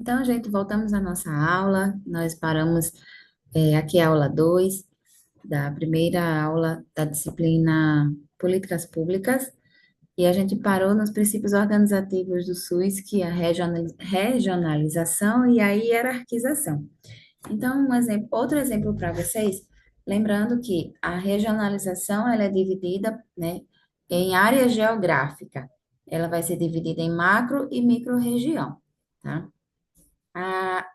Então, gente, voltamos à nossa aula. Nós paramos, aqui é a aula 2 da primeira aula da disciplina Políticas Públicas, e a gente parou nos princípios organizativos do SUS, que é a regionalização e a hierarquização. Então, outro exemplo para vocês, lembrando que a regionalização ela é dividida, né, em área geográfica. Ela vai ser dividida em macro e micro-região, tá? A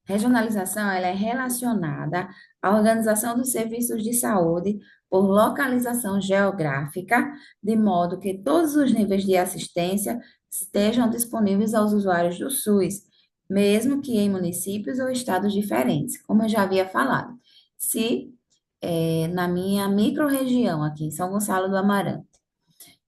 regionalização ela é relacionada à organização dos serviços de saúde por localização geográfica, de modo que todos os níveis de assistência estejam disponíveis aos usuários do SUS, mesmo que em municípios ou estados diferentes, como eu já havia falado. Se na minha microrregião, aqui em São Gonçalo do Amarante,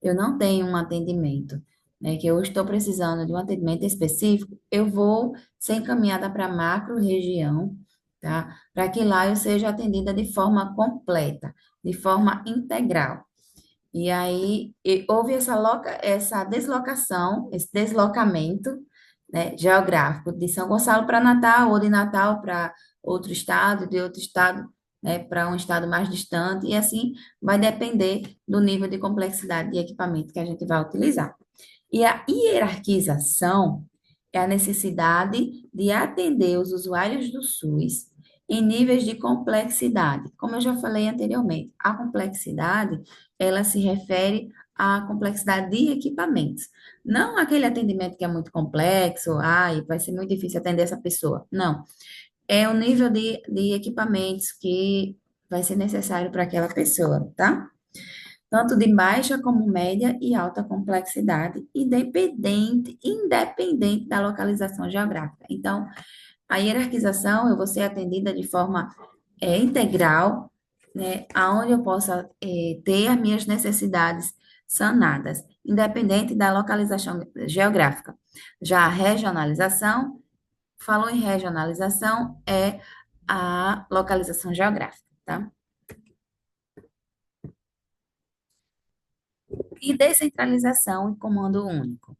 eu não tenho um atendimento, né, que eu estou precisando de um atendimento específico, eu vou ser encaminhada para a macro região, tá? Para que lá eu seja atendida de forma completa, de forma integral. E aí houve essa deslocação, esse deslocamento, né, geográfico de São Gonçalo para Natal, ou de Natal para outro estado, de outro estado, né, para um estado mais distante, e assim vai depender do nível de complexidade de equipamento que a gente vai utilizar. E a hierarquização é a necessidade de atender os usuários do SUS em níveis de complexidade. Como eu já falei anteriormente, a complexidade, ela se refere à complexidade de equipamentos. Não aquele atendimento que é muito complexo, ai, vai ser muito difícil atender essa pessoa. Não. É o nível de equipamentos que vai ser necessário para aquela pessoa, tá? Tanto de baixa como média e alta complexidade, independente da localização geográfica. Então, a hierarquização, eu vou ser atendida de forma integral, né, aonde eu possa ter as minhas necessidades sanadas, independente da localização geográfica. Já a regionalização, falou em regionalização, é a localização geográfica, tá? E descentralização e comando único.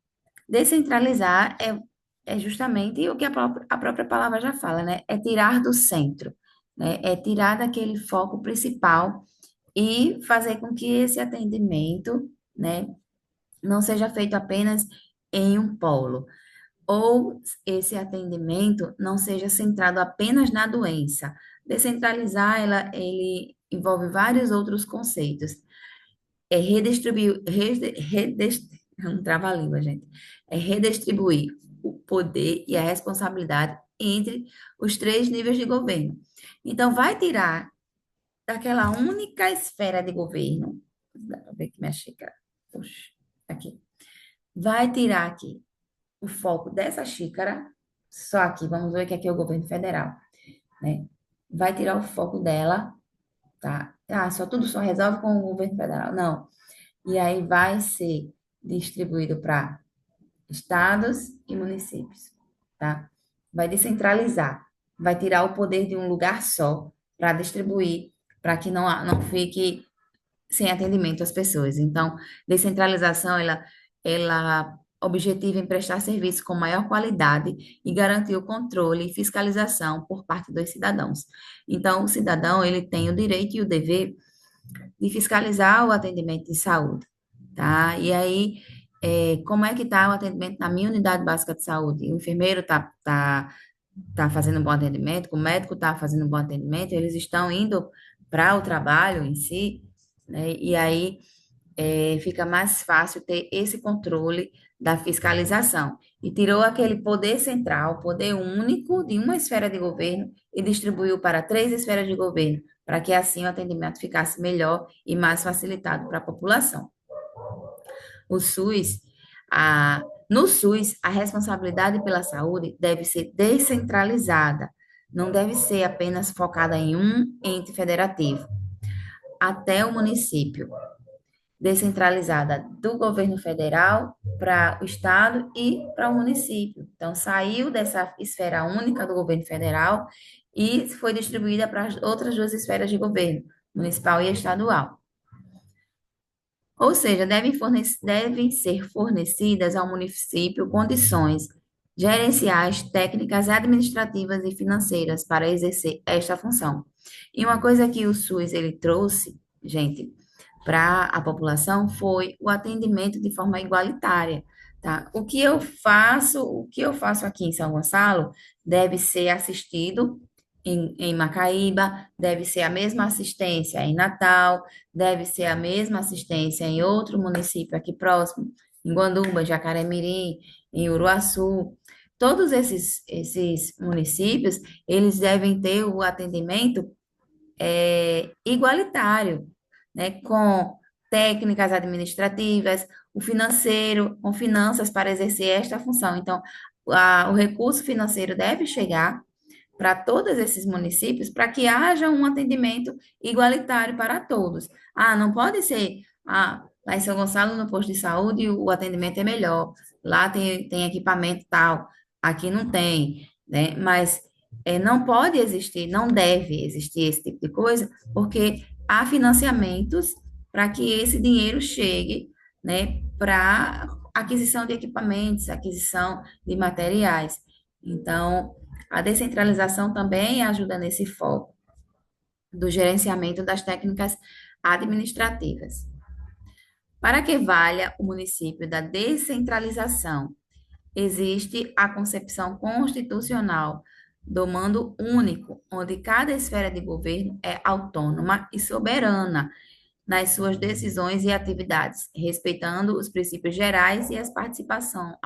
Descentralizar é justamente o que a própria palavra já fala, né? É tirar do centro, né? É tirar daquele foco principal e fazer com que esse atendimento, né, não seja feito apenas em um polo, ou esse atendimento não seja centrado apenas na doença. Descentralizar, ele envolve vários outros conceitos. É redistribuir, não trava a língua, gente. É redistribuir o poder e a responsabilidade entre os três níveis de governo. Então, vai tirar daquela única esfera de governo, dá para ver que minha xícara, puxa, aqui, vai tirar aqui o foco dessa xícara, só aqui, vamos ver que aqui é o governo federal, né? Vai tirar o foco dela, tá? Ah, tudo só resolve com o governo federal. Não. E aí vai ser distribuído para estados e municípios, tá? Vai descentralizar, vai tirar o poder de um lugar só para distribuir, para que não fique sem atendimento às pessoas. Então, descentralização, ela objetiva em prestar serviço com maior qualidade e garantir o controle e fiscalização por parte dos cidadãos. Então, o cidadão, ele tem o direito e o dever de fiscalizar o atendimento de saúde, tá? E aí, como é que está o atendimento na minha unidade básica de saúde? O enfermeiro tá fazendo um bom atendimento, o médico está fazendo um bom atendimento, eles estão indo para o trabalho em si, né? E aí fica mais fácil ter esse controle da fiscalização. E tirou aquele poder central, poder único de uma esfera de governo e distribuiu para três esferas de governo, para que assim o atendimento ficasse melhor e mais facilitado para a população. O SUS, no SUS, a responsabilidade pela saúde deve ser descentralizada, não deve ser apenas focada em um ente federativo, até o município, descentralizada do governo federal para o estado e para o município. Então, saiu dessa esfera única do governo federal e foi distribuída para as outras duas esferas de governo, municipal e estadual. Ou seja, devem ser fornecidas ao município condições gerenciais, técnicas, administrativas e financeiras para exercer esta função. E uma coisa que o SUS ele trouxe, gente, para a população foi o atendimento de forma igualitária, tá? O que eu faço aqui em São Gonçalo deve ser assistido em Macaíba, deve ser a mesma assistência em Natal, deve ser a mesma assistência em outro município aqui próximo, em Guanduba, Jacaré-Mirim, em Uruaçu. Todos esses municípios, eles devem ter o atendimento igualitário, né, com técnicas administrativas, o financeiro, com finanças para exercer esta função. Então, o recurso financeiro deve chegar para todos esses municípios para que haja um atendimento igualitário para todos. Ah, não pode ser, lá em São Gonçalo, no posto de saúde, o atendimento é melhor, lá tem equipamento tal, aqui não tem, né? Mas não pode existir, não deve existir esse tipo de coisa, porque há financiamentos para que esse dinheiro chegue, né, para aquisição de equipamentos, aquisição de materiais. Então, a descentralização também ajuda nesse foco do gerenciamento das técnicas administrativas. Para que valha o município da descentralização, existe a concepção constitucional do mando único, onde cada esfera de governo é autônoma e soberana nas suas decisões e atividades, respeitando os princípios gerais e a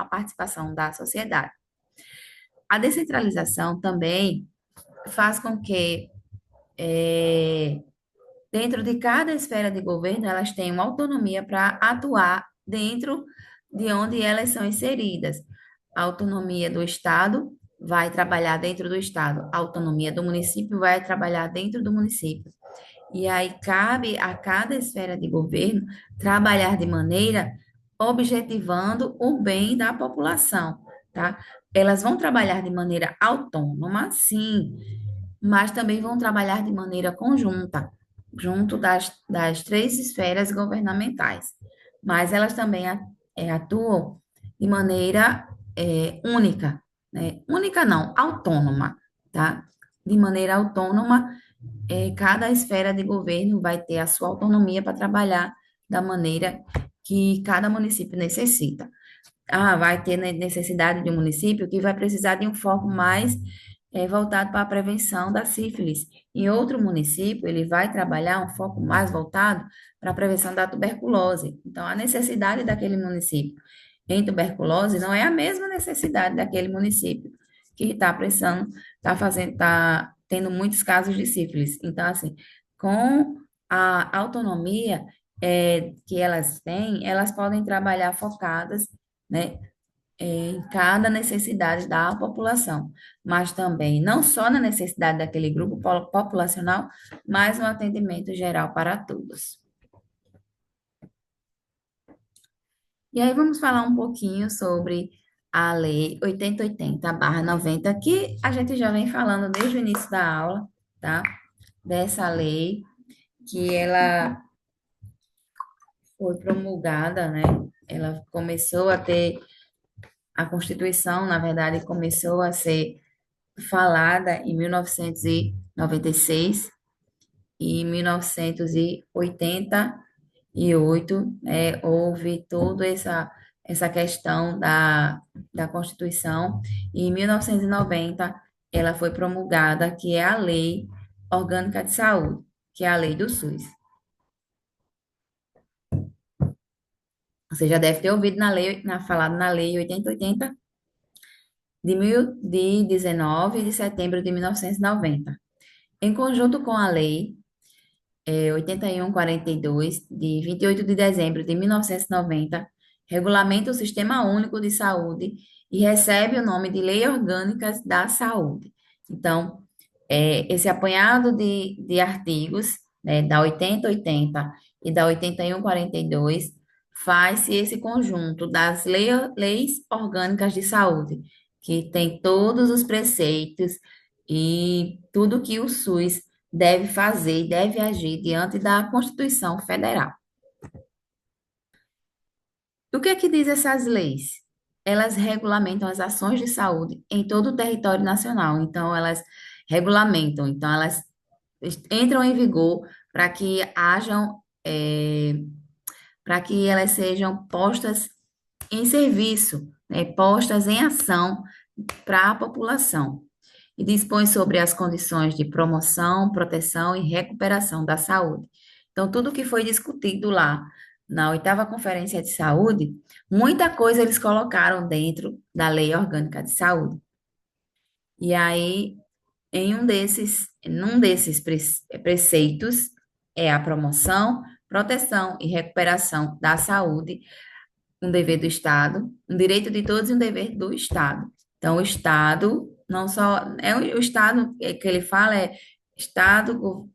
participação da sociedade. A descentralização também faz com que, dentro de cada esfera de governo, elas tenham autonomia para atuar dentro de onde elas são inseridas. A autonomia do Estado vai trabalhar dentro do Estado, a autonomia do município vai trabalhar dentro do município. E aí cabe a cada esfera de governo trabalhar de maneira objetivando o bem da população, tá? Elas vão trabalhar de maneira autônoma, sim, mas também vão trabalhar de maneira conjunta, junto das três esferas governamentais. Mas elas também atuam de maneira única, né? Única não, autônoma, tá? De maneira autônoma, cada esfera de governo vai ter a sua autonomia para trabalhar da maneira que cada município necessita. Vai ter necessidade de um município que vai precisar de um foco mais voltado para a prevenção da sífilis. Em outro município, ele vai trabalhar um foco mais voltado para a prevenção da tuberculose. Então, a necessidade daquele município em tuberculose não é a mesma necessidade daquele município que está precisando, está tendo muitos casos de sífilis. Então, assim, com a autonomia que elas têm, elas podem trabalhar focadas, né, em cada necessidade da população, mas também não só na necessidade daquele grupo populacional, mas no atendimento geral para todos. E aí vamos falar um pouquinho sobre a Lei 8080/90, que a gente já vem falando desde o início da aula, tá? Dessa lei, que ela foi promulgada, né? Ela começou a ter, a Constituição, na verdade, começou a ser falada em 1996 e 1988, houve toda essa questão da Constituição, e em 1990 ela foi promulgada, que é a Lei Orgânica de Saúde, que é a lei do SUS. Você já deve ter ouvido falado na Lei 8080 de 19 de setembro de 1990. Em conjunto com a Lei 8142, de 28 de dezembro de 1990, regulamenta o Sistema Único de Saúde e recebe o nome de Lei Orgânica da Saúde. Então, esse apanhado de artigos, né, da 8080 e da 8142, faz-se esse conjunto das leis orgânicas de saúde, que tem todos os preceitos e tudo que o SUS deve fazer e deve agir diante da Constituição Federal. O que é que diz essas leis? elas regulamentam as ações de saúde em todo o território nacional. Então, elas regulamentam, então, elas entram em vigor para que hajam, para que elas sejam postas em serviço, né, postas em ação para a população. E dispõe sobre as condições de promoção, proteção e recuperação da saúde. Então, tudo que foi discutido lá na oitava Conferência de Saúde, muita coisa eles colocaram dentro da Lei Orgânica de Saúde. E aí, num desses preceitos é a promoção, proteção e recuperação da saúde, um dever do Estado, um direito de todos e um dever do Estado. Então, o Estado, não só, o Estado que ele fala é Estado,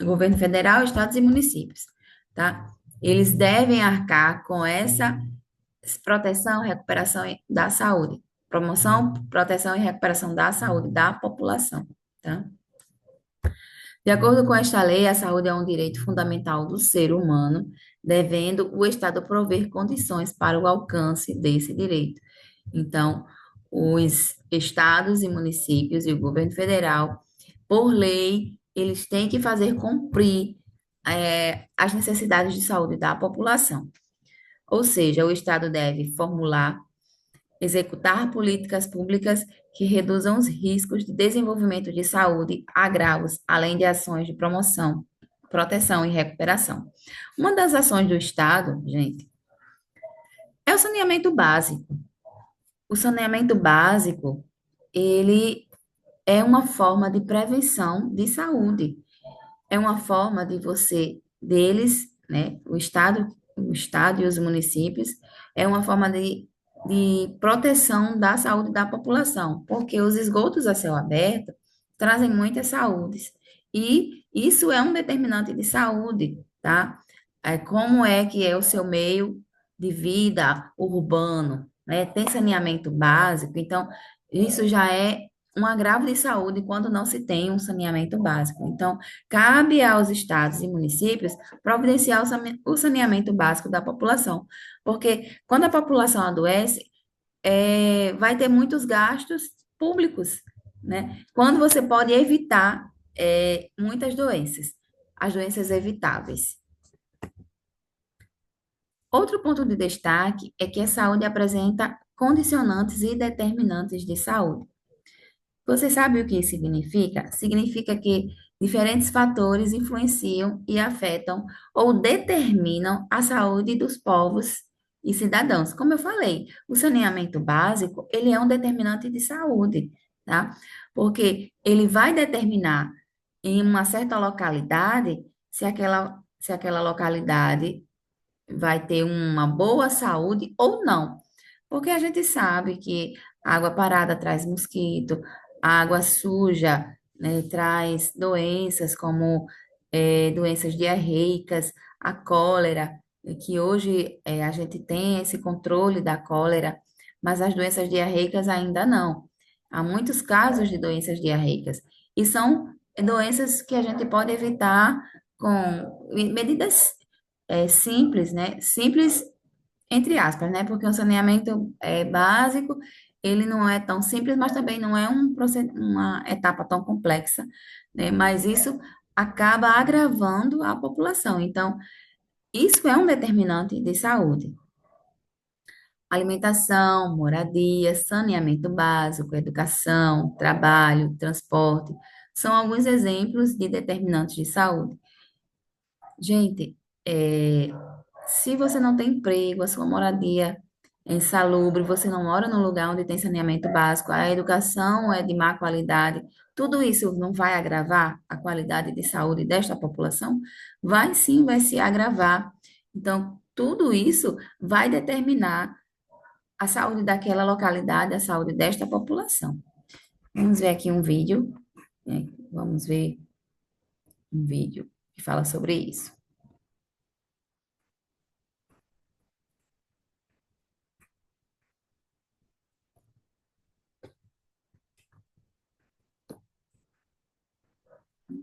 governo federal, estados e municípios, tá? Eles devem arcar com essa proteção, recuperação da saúde, promoção, proteção e recuperação da saúde da população, tá? De acordo com esta lei, a saúde é um direito fundamental do ser humano, devendo o Estado prover condições para o alcance desse direito. Então, os estados e municípios e o governo federal, por lei, eles têm que fazer cumprir as necessidades de saúde da população. Ou seja, o Estado deve formular, executar políticas públicas que reduzam os riscos de desenvolvimento de saúde, agravos, além de ações de promoção, proteção e recuperação. Uma das ações do Estado, gente, é o saneamento básico. O saneamento básico, ele é uma forma de prevenção de saúde. É uma forma de você, deles, né, o Estado e os municípios, é uma forma de proteção da saúde da população, porque os esgotos a céu aberto trazem muitas saúdes, e isso é um determinante de saúde, tá? Como é que é o seu meio de vida urbano, né? Tem saneamento básico, então isso já é um agravo de saúde quando não se tem um saneamento básico. Então, cabe aos estados e municípios providenciar o saneamento básico da população, porque quando a população adoece, vai ter muitos gastos públicos, né? Quando você pode evitar, muitas doenças, as doenças evitáveis. Outro ponto de destaque é que a saúde apresenta condicionantes e determinantes de saúde. Você sabe o que isso significa? Significa que diferentes fatores influenciam e afetam ou determinam a saúde dos povos e cidadãos. Como eu falei, o saneamento básico, ele é um determinante de saúde, tá? Porque ele vai determinar em uma certa localidade se aquela localidade vai ter uma boa saúde ou não. Porque a gente sabe que água parada traz mosquito, água suja, né, traz doenças como doenças diarreicas, a cólera, que hoje a gente tem esse controle da cólera, mas as doenças diarreicas ainda não. Há muitos casos de doenças diarreicas, e são doenças que a gente pode evitar com medidas simples, né? Simples entre aspas, né? Porque o saneamento básico, ele não é tão simples, mas também não é uma etapa tão complexa, né? Mas isso acaba agravando a população. Então, isso é um determinante de saúde. Alimentação, moradia, saneamento básico, educação, trabalho, transporte, são alguns exemplos de determinantes de saúde. Gente, é, se você não tem emprego, a sua moradia é insalubre, você não mora num lugar onde tem saneamento básico, a educação é de má qualidade, tudo isso não vai agravar a qualidade de saúde desta população? Vai sim, vai se agravar. Então, tudo isso vai determinar a saúde daquela localidade, a saúde desta população. Vamos ver aqui um vídeo, né? Vamos ver um vídeo que fala sobre isso.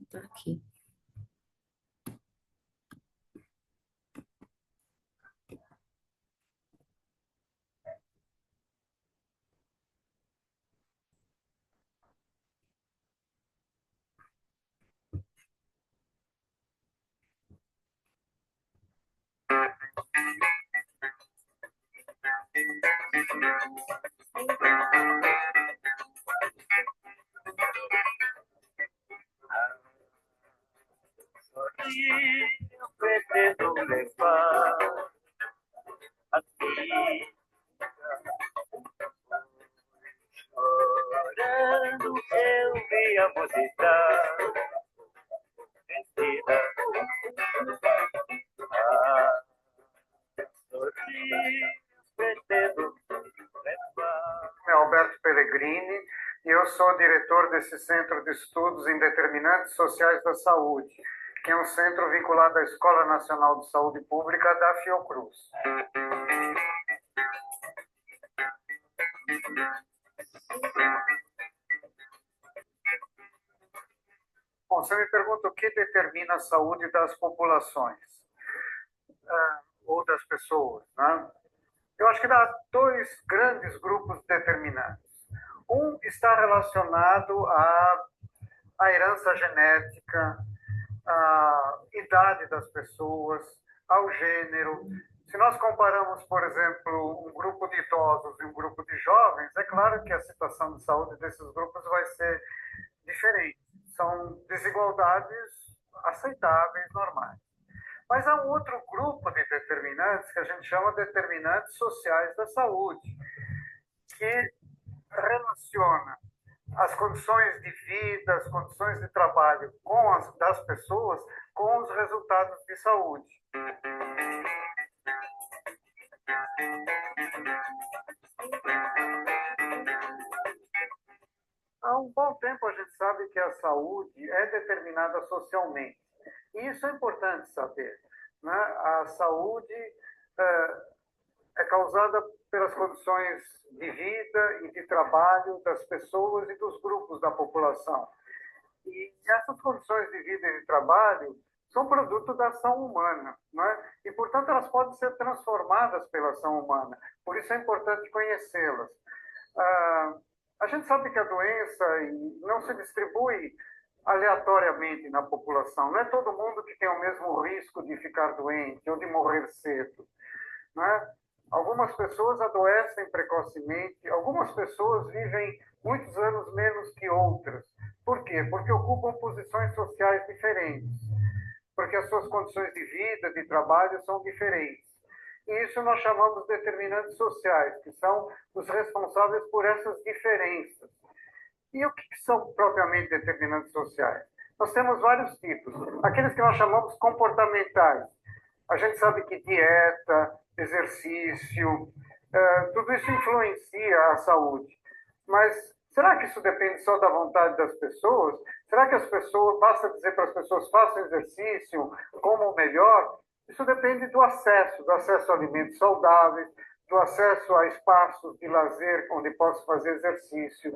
Tá aqui. Eu pretendo levar aqui, chorando eu vi a música mentira. Pretendo levar. Meu nome é Alberto Pellegrini e eu sou diretor desse Centro de Estudos em Determinantes Sociais da Saúde, que é um centro vinculado à Escola Nacional de Saúde Pública da Fiocruz. Bom, você me pergunta o que determina a saúde das populações ou das pessoas, né? Eu acho que há dois grandes grupos determinantes. Um está relacionado à herança genética, à idade das pessoas, ao gênero. Se nós comparamos, por exemplo, um grupo de idosos e um grupo de jovens, é claro que a situação de saúde desses grupos vai ser diferente. São desigualdades aceitáveis, normais. Mas há um outro grupo de determinantes que a gente chama de determinantes sociais da saúde, que relaciona as condições de vida, as condições de trabalho das pessoas com os resultados de saúde. Há um bom tempo a gente sabe que a saúde é determinada socialmente. E isso é importante saber, né? A saúde é causada pelas condições de vida e de trabalho das pessoas e dos grupos da população. E essas condições de vida e de trabalho são produto da ação humana, né? E, portanto, elas podem ser transformadas pela ação humana. Por isso é importante conhecê-las. A gente sabe que a doença não se distribui aleatoriamente na população. Não é todo mundo que tem o mesmo risco de ficar doente ou de morrer cedo, né? Algumas pessoas adoecem precocemente, algumas pessoas vivem muitos anos menos que outras. Por quê? Porque ocupam posições sociais diferentes, porque as suas condições de vida, de trabalho são diferentes. E isso nós chamamos de determinantes sociais, que são os responsáveis por essas diferenças. E o que são propriamente determinantes sociais? Nós temos vários tipos. Aqueles que nós chamamos comportamentais. A gente sabe que dieta, exercício, tudo isso influencia a saúde. Mas será que isso depende só da vontade das pessoas? Será que as pessoas, basta dizer para as pessoas façam exercício, comam melhor? Isso depende do acesso a alimentos saudáveis, do acesso a espaços de lazer onde posso fazer exercício.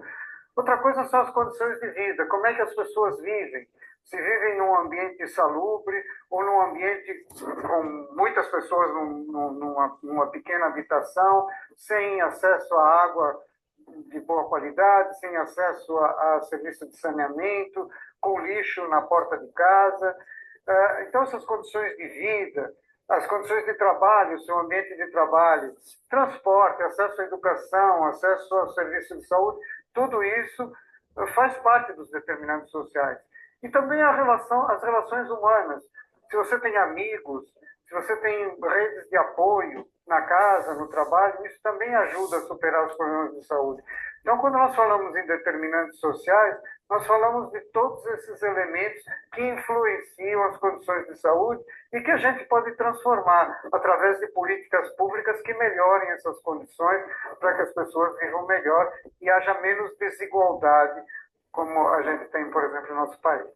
Outra coisa são as condições de vida, como é que as pessoas vivem. Se vivem num ambiente salubre ou num ambiente com muitas pessoas numa pequena habitação, sem acesso à água de boa qualidade, sem acesso a serviço de saneamento, com lixo na porta de casa. Então, essas condições de vida, as condições de trabalho, o seu ambiente de trabalho, transporte, acesso à educação, acesso ao serviço de saúde, tudo isso faz parte dos determinantes sociais. E também as relações humanas. Se você tem amigos, se você tem redes de apoio na casa, no trabalho, isso também ajuda a superar os problemas de saúde. Então, quando nós falamos em determinantes sociais, nós falamos de todos esses elementos que influenciam as condições de saúde e que a gente pode transformar através de políticas públicas que melhorem essas condições para que as pessoas vivam melhor e haja menos desigualdade, como a gente tem, por exemplo, no nosso país.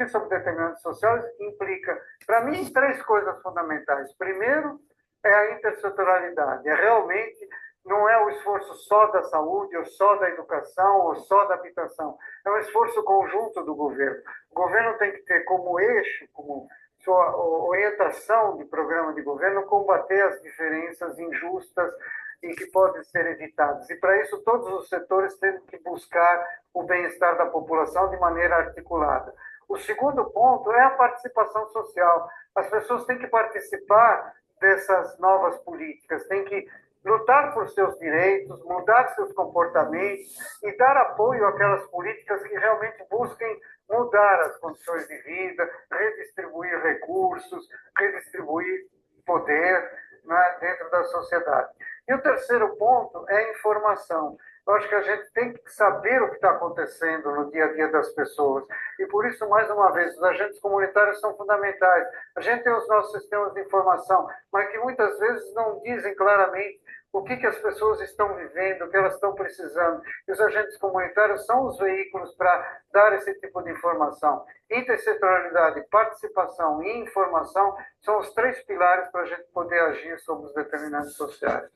Sobre determinantes sociais implica, para mim, três coisas fundamentais. Primeiro, é a intersetorialidade. Realmente não é o esforço só da saúde, ou só da educação, ou só da habitação. É um esforço conjunto do governo. O governo tem que ter como eixo, como sua orientação de programa de governo, combater as diferenças injustas e que podem ser evitadas. E para isso, todos os setores têm que buscar o bem-estar da população de maneira articulada. O segundo ponto é a participação social. As pessoas têm que participar dessas novas políticas, têm que lutar por seus direitos, mudar seus comportamentos e dar apoio àquelas políticas que realmente busquem mudar as condições de vida, redistribuir recursos, redistribuir poder, né, dentro da sociedade. E o terceiro ponto é a informação. Eu acho que a gente tem que saber o que está acontecendo no dia a dia das pessoas. E por isso, mais uma vez, os agentes comunitários são fundamentais. A gente tem os nossos sistemas de informação, mas que muitas vezes não dizem claramente o que as pessoas estão vivendo, o que elas estão precisando. E os agentes comunitários são os veículos para dar esse tipo de informação. Intersetorialidade, participação e informação são os três pilares para a gente poder agir sobre os determinantes sociais.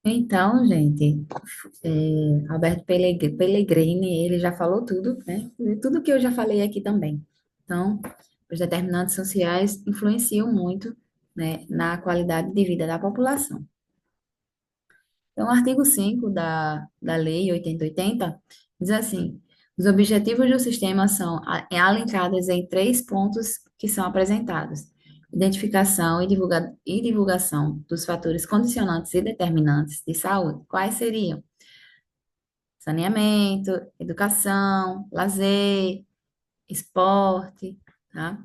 Então, gente, Alberto Pellegrini, ele já falou tudo, né? E tudo que eu já falei aqui também. Então, os determinantes sociais influenciam muito, né, na qualidade de vida da população. Então, o artigo 5 da Lei 8080 diz assim: os objetivos do sistema são alencados em três pontos que são apresentados: identificação e divulgação dos fatores condicionantes e determinantes de saúde. Quais seriam? Saneamento, educação, lazer, esporte, tá?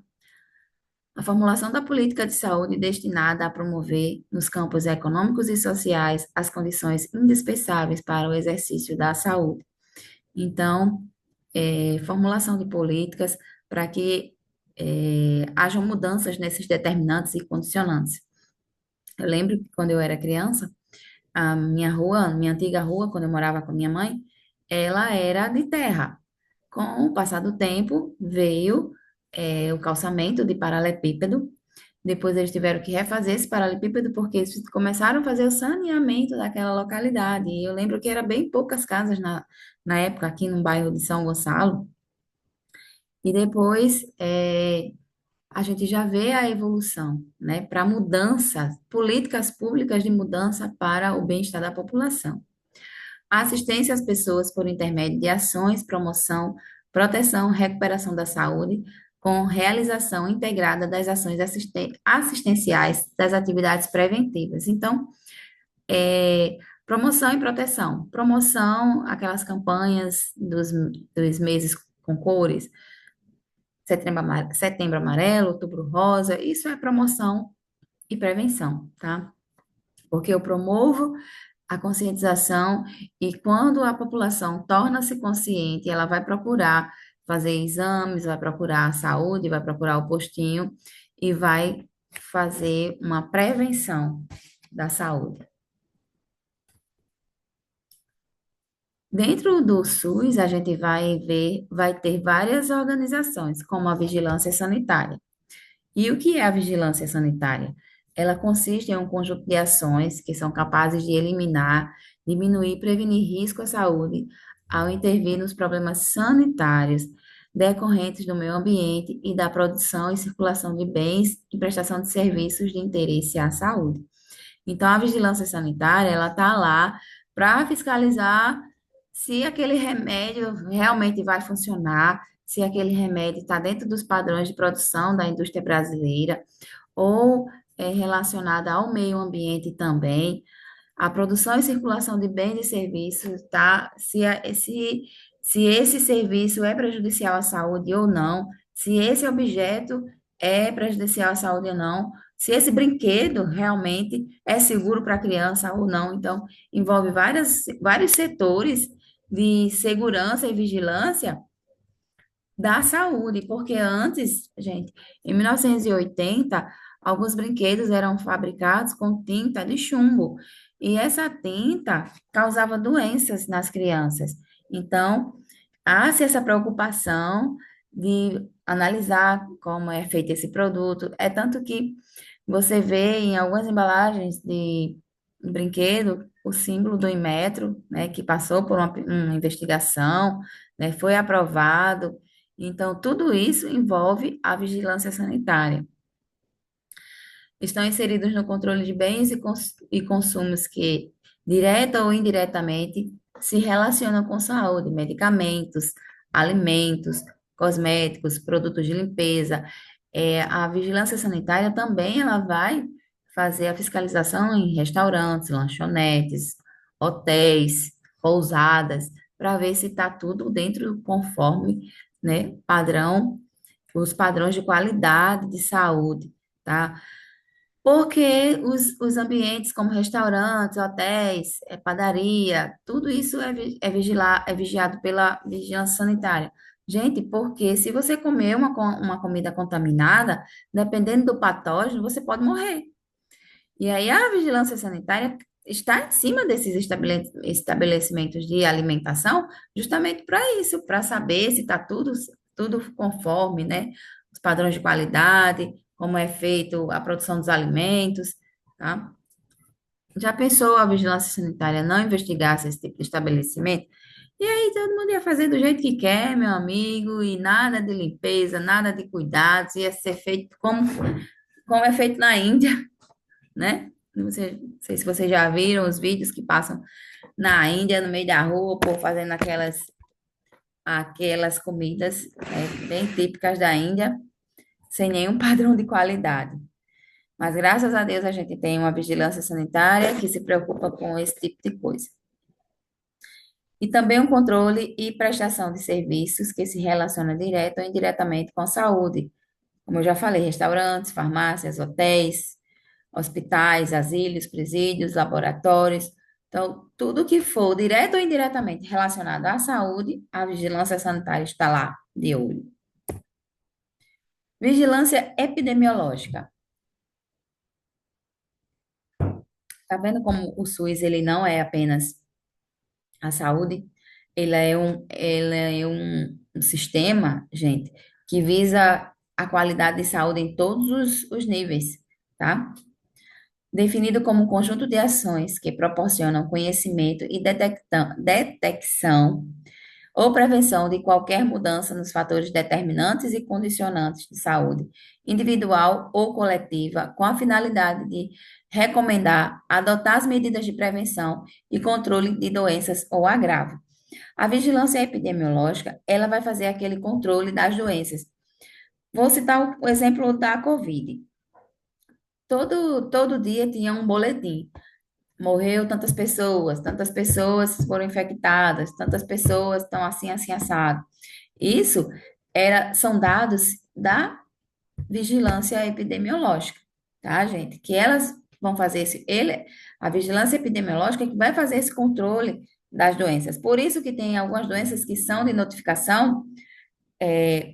A formulação da política de saúde destinada a promover, nos campos econômicos e sociais, as condições indispensáveis para o exercício da saúde. Então, formulação de políticas para que hajam mudanças nesses determinantes e condicionantes. Eu lembro que quando eu era criança, a minha rua, minha antiga rua, quando eu morava com minha mãe, ela era de terra. Com o passar do tempo, veio o calçamento de paralelepípedo. Depois eles tiveram que refazer esse paralelepípedo porque eles começaram a fazer o saneamento daquela localidade. E eu lembro que era bem poucas casas na época aqui no bairro de São Gonçalo. E depois a gente já vê a evolução, né, para mudança, políticas públicas de mudança para o bem-estar da população. A assistência às pessoas por intermédio de ações, promoção, proteção, recuperação da saúde, com realização integrada das ações assistenciais das atividades preventivas. Então, promoção e proteção. Promoção, aquelas campanhas dos meses com cores, setembro amarelo, outubro rosa, isso é promoção e prevenção, tá? Porque eu promovo a conscientização e quando a população torna-se consciente, ela vai procurar fazer exames, vai procurar a saúde, vai procurar o postinho e vai fazer uma prevenção da saúde. Dentro do SUS, a gente vai ter várias organizações, como a Vigilância Sanitária. E o que é a vigilância sanitária? Ela consiste em um conjunto de ações que são capazes de eliminar, diminuir e prevenir risco à saúde ao intervir nos problemas sanitários decorrentes do meio ambiente e da produção e circulação de bens e prestação de serviços de interesse à saúde. Então, a vigilância sanitária, ela está lá para fiscalizar se aquele remédio realmente vai funcionar, se aquele remédio está dentro dos padrões de produção da indústria brasileira ou é relacionada ao meio ambiente também. A produção e circulação de bens e serviços, tá? Se esse serviço é prejudicial à saúde ou não, se esse objeto é prejudicial à saúde ou não, se esse brinquedo realmente é seguro para a criança ou não. Então, envolve vários setores de segurança e vigilância da saúde, porque antes, gente, em 1980, alguns brinquedos eram fabricados com tinta de chumbo, e essa tinta causava doenças nas crianças. Então, há-se essa preocupação de analisar como é feito esse produto, é tanto que você vê em algumas embalagens um brinquedo, o símbolo do Inmetro, né, que passou por uma investigação, né, foi aprovado. Então, tudo isso envolve a vigilância sanitária. Estão inseridos no controle de bens e consumos que, direta ou indiretamente, se relacionam com saúde, medicamentos, alimentos, cosméticos, produtos de limpeza. A vigilância sanitária também ela vai fazer a fiscalização em restaurantes, lanchonetes, hotéis, pousadas, para ver se está tudo dentro conforme, né, os padrões de qualidade de saúde, tá? Porque os ambientes como restaurantes, hotéis, padaria, tudo isso é vigiado pela vigilância sanitária. Gente, porque se você comer uma comida contaminada, dependendo do patógeno, você pode morrer. E aí a vigilância sanitária está em cima desses estabelecimentos de alimentação, justamente para isso, para saber se está tudo conforme, né? Os padrões de qualidade, como é feito a produção dos alimentos, tá? Já pensou a vigilância sanitária não investigasse esse tipo de estabelecimento? E aí todo mundo ia fazer do jeito que quer, meu amigo, e nada de limpeza, nada de cuidados, ia ser feito como é feito na Índia, né? Não sei se vocês já viram os vídeos que passam na Índia, no meio da rua, o povo fazendo aquelas comidas, bem típicas da Índia, sem nenhum padrão de qualidade. Mas graças a Deus a gente tem uma vigilância sanitária que se preocupa com esse tipo de coisa. E também um controle e prestação de serviços que se relaciona direto ou indiretamente com a saúde. Como eu já falei, restaurantes, farmácias, hotéis, hospitais, asilos, presídios, laboratórios. Então, tudo que for direto ou indiretamente relacionado à saúde, a vigilância sanitária está lá de olho. Vigilância epidemiológica. Tá vendo como o SUS ele não é apenas a saúde? Ele é um sistema, gente, que visa a qualidade de saúde em todos os níveis, tá? Definido como um conjunto de ações que proporcionam conhecimento e detecção ou prevenção de qualquer mudança nos fatores determinantes e condicionantes de saúde, individual ou coletiva, com a finalidade de recomendar, adotar as medidas de prevenção e controle de doenças ou agravo. A vigilância epidemiológica, ela vai fazer aquele controle das doenças. Vou citar o exemplo da COVID. Todo dia tinha um boletim. Morreu tantas pessoas foram infectadas, tantas pessoas estão assim, assim, assado. Isso são dados da vigilância epidemiológica, tá, gente? Que elas vão fazer a vigilância epidemiológica é que vai fazer esse controle das doenças. Por isso que tem algumas doenças que são de notificação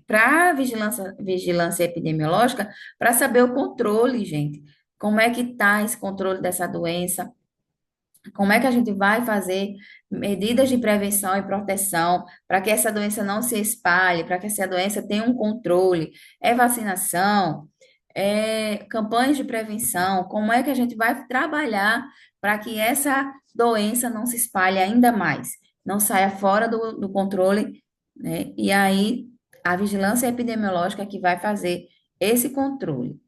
para vigilância epidemiológica, para saber o controle, gente. Como é que está esse controle dessa doença? Como é que a gente vai fazer medidas de prevenção e proteção para que essa doença não se espalhe, para que essa doença tenha um controle? É vacinação? É campanhas de prevenção? Como é que a gente vai trabalhar para que essa doença não se espalhe ainda mais, não saia fora do controle, né? E aí, a vigilância epidemiológica que vai fazer esse controle.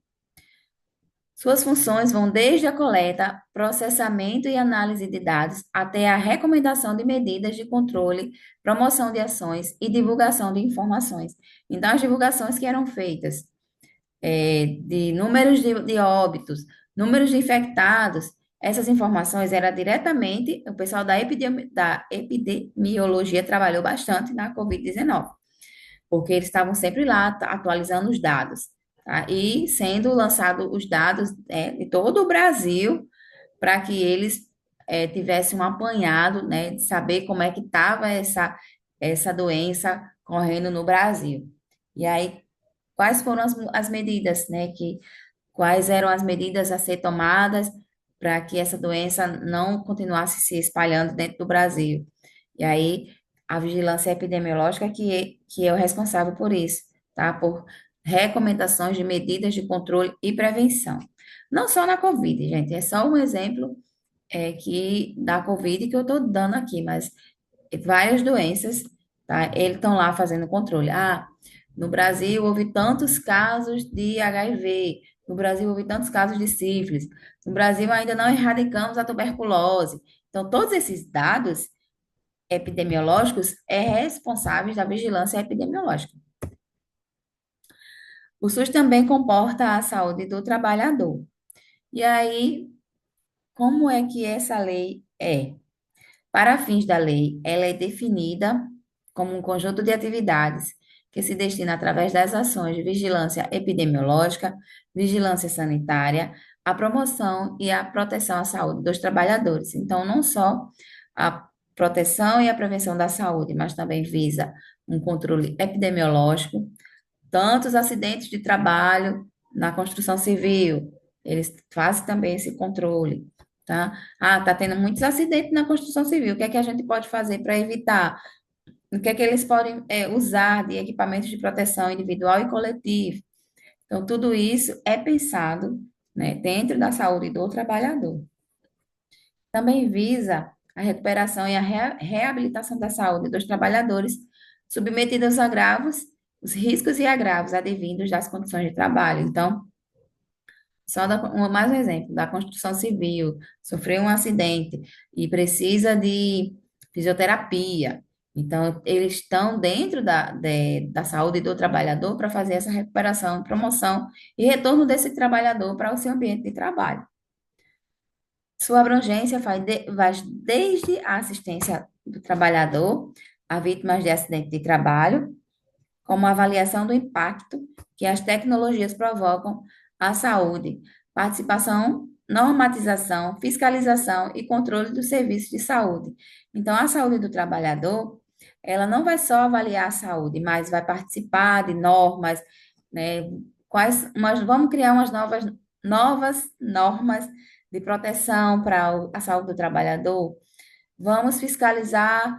Suas funções vão desde a coleta, processamento e análise de dados até a recomendação de medidas de controle, promoção de ações e divulgação de informações. Então, as divulgações que eram feitas de números de óbitos, números de infectados, essas informações eram diretamente, o pessoal da epidemiologia trabalhou bastante na Covid-19, porque eles estavam sempre lá atualizando os dados, tá? E sendo lançados os dados de todo o Brasil para que eles tivessem um apanhado, né, de saber como é que estava essa doença correndo no Brasil. E aí, quais foram as medidas, né, quais eram as medidas a ser tomadas para que essa doença não continuasse se espalhando dentro do Brasil. E aí, a vigilância epidemiológica que é o responsável por isso, tá? Por recomendações de medidas de controle e prevenção. Não só na Covid, gente, é só um exemplo que da Covid que eu estou dando aqui, mas várias doenças, tá? Eles estão lá fazendo controle. Ah, no Brasil houve tantos casos de HIV, no Brasil houve tantos casos de sífilis, no Brasil ainda não erradicamos a tuberculose. Então, todos esses dados epidemiológicos é responsáveis da vigilância epidemiológica. O SUS também comporta a saúde do trabalhador. E aí, como é que essa lei é? Para fins da lei, ela é definida como um conjunto de atividades que se destina através das ações de vigilância epidemiológica, vigilância sanitária, à promoção e à proteção à saúde dos trabalhadores. Então, não só a proteção e a prevenção da saúde, mas também visa um controle epidemiológico, tanto os acidentes de trabalho na construção civil, eles fazem também esse controle, tá? Ah, tá tendo muitos acidentes na construção civil. O que é que a gente pode fazer para evitar? O que é que eles podem usar de equipamentos de proteção individual e coletivo? Então, tudo isso é pensado, né, dentro da saúde do trabalhador. Também visa a recuperação e a reabilitação da saúde dos trabalhadores submetidos aos agravos, os riscos e agravos advindos das condições de trabalho. Então, mais um exemplo, da construção civil, sofreu um acidente e precisa de fisioterapia. Então, eles estão dentro da saúde do trabalhador para fazer essa recuperação, promoção e retorno desse trabalhador para o seu ambiente de trabalho. Sua abrangência vai desde a assistência do trabalhador a vítimas de acidente de trabalho, como a avaliação do impacto que as tecnologias provocam à saúde, participação, normatização, fiscalização e controle dos serviços de saúde. Então, a saúde do trabalhador, ela não vai só avaliar a saúde, mas vai participar de normas, né? Vamos criar umas novas normas de proteção para a saúde do trabalhador. Vamos fiscalizar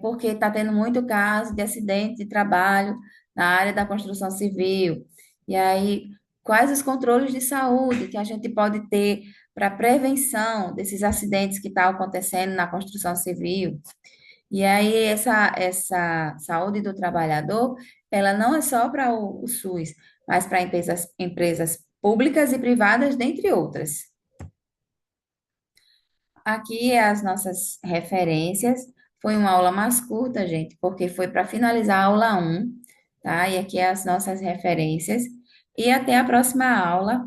porque está tendo muito caso de acidente de trabalho na área da construção civil. E aí, quais os controles de saúde que a gente pode ter para prevenção desses acidentes que estão acontecendo na construção civil? E aí, essa saúde do trabalhador, ela não é só para o SUS, mas para empresas públicas e privadas, dentre outras. Aqui é as nossas referências. Foi uma aula mais curta, gente, porque foi para finalizar a aula 1, tá? E aqui é as nossas referências. E até a próxima aula.